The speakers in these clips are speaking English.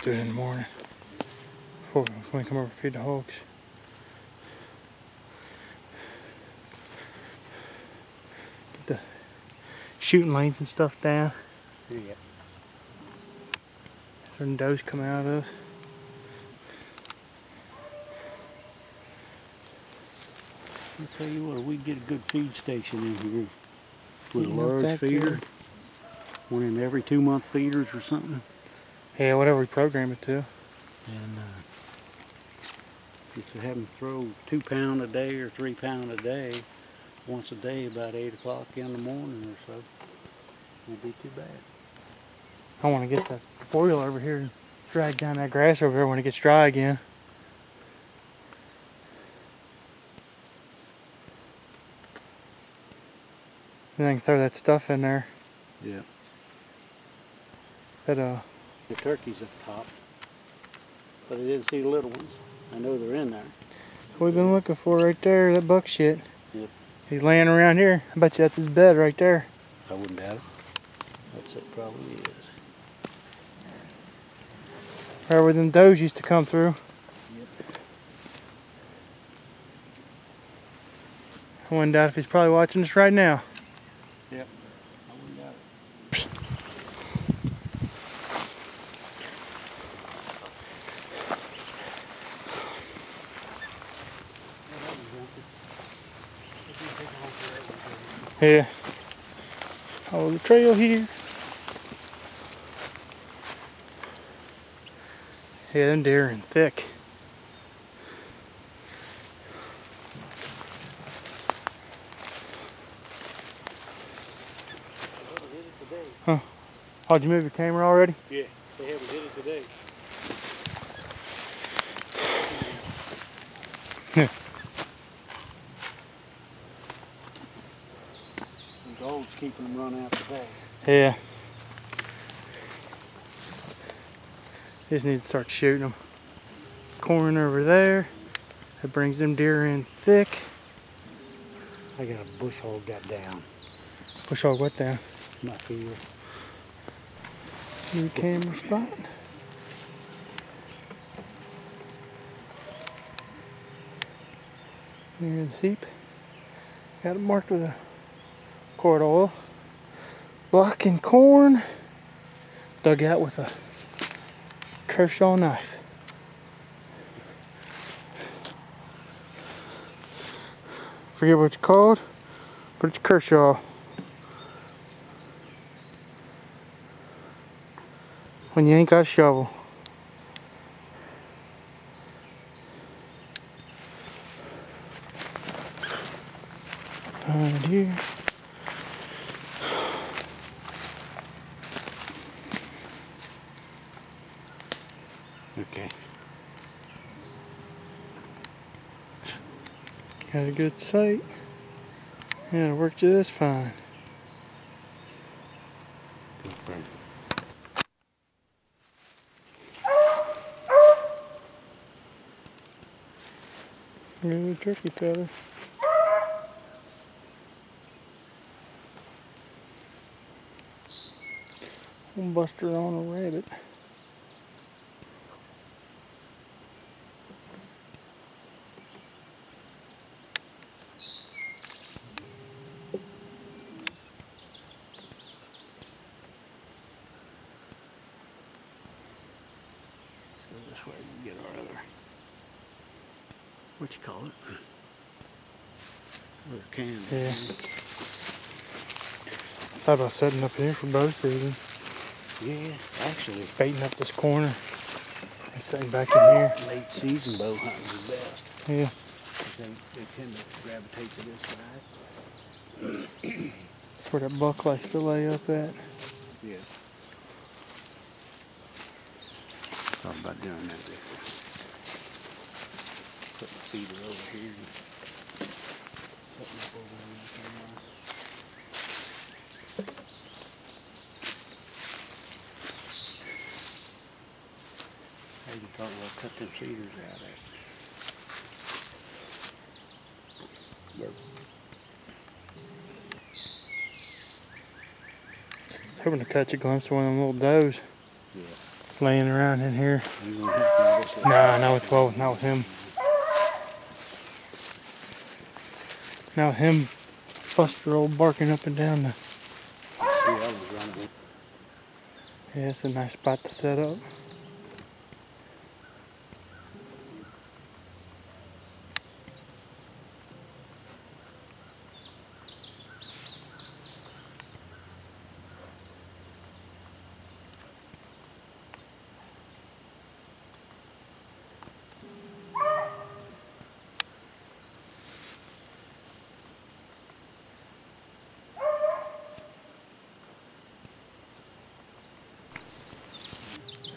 do it in the morning before we come over and feed the hogs. Get the shooting lanes and stuff down. Yeah. That's where the does come out of. I'll tell you what, we get a good feed station in here with a You know large feeder. One in every 2-month feeders or something. Yeah, whatever we program it to. And just to have them throw 2 pound a day or 3 pound a day, once a day about 8 o'clock in the morning or so, won't be too bad. I want to get that foil over here and drag down that grass over there when it gets dry again. And then I can throw that stuff in there. Yeah. That The turkey's up top, but I didn't see the little ones. I know they're in there. That's what we've been looking for right there, that buck shit. Yep. He's laying around here. I bet you that's his bed right there. I wouldn't doubt it. That's it, probably is. Right where them does used to come through. Yep. I wouldn't doubt if he's probably watching us right now. Yep. I wouldn't doubt it. Yeah. Oh, the trail here. Yeah, them deer are thick. Huh. Oh, did you move your camera already? Yeah, they haven't hit it today. The dogs keeping them run out today. Yeah. Just need to start shooting them. Corn over there. That brings them deer in thick. I got a bush hog got down. Bush hog what down? My field. New camera spot. Near the seep. Got it marked with a cord oil. Blocking corn. Dug out with a Kershaw knife. Forget what it's called, but it's Kershaw. When you ain't got a shovel. Right here. Okay. Got a good sight. Yeah, it worked just fine. Good turkey feather. Buster on a rabbit. This way we get our other, what you call it? Other can. Yeah. Thought about setting up here for bow season. Yeah, actually. Baiting up this corner and setting back in here. Late season bow hunting is best. Yeah. They tend to gravitate to this side. Where that buck likes to lay up at. Yeah. Thought about doing that there. Put the feeder over here and putting up over there. Maybe thought we'll cut them cedars out there. Hoping to catch a glimpse of one of them little does. Yeah. laying around in here. You gonna help me with Nah, not with 12, not with him. Now with him, Buster old barking up and down the. See, I was running. Yeah, it's a nice spot to set up.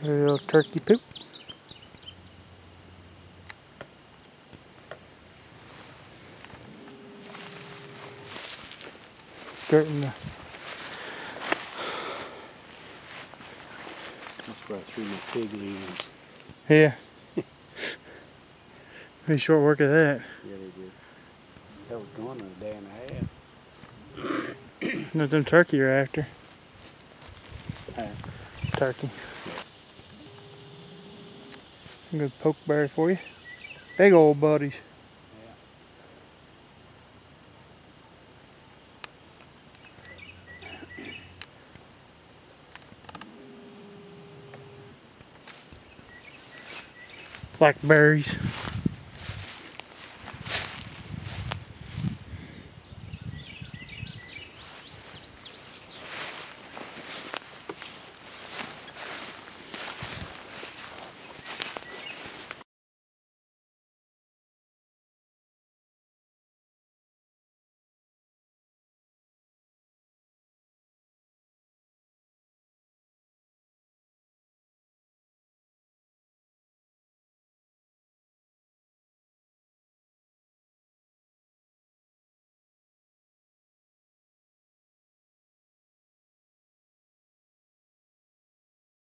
A little turkey poop. Skirting the. That's where I threw my pig leavings. Yeah. Pretty short work of that. Yeah, they did. That was gone in a day and a half. Not them turkey you're after. Turkey. A good poke bear for you. Big old buddies. Yeah. Blackberries.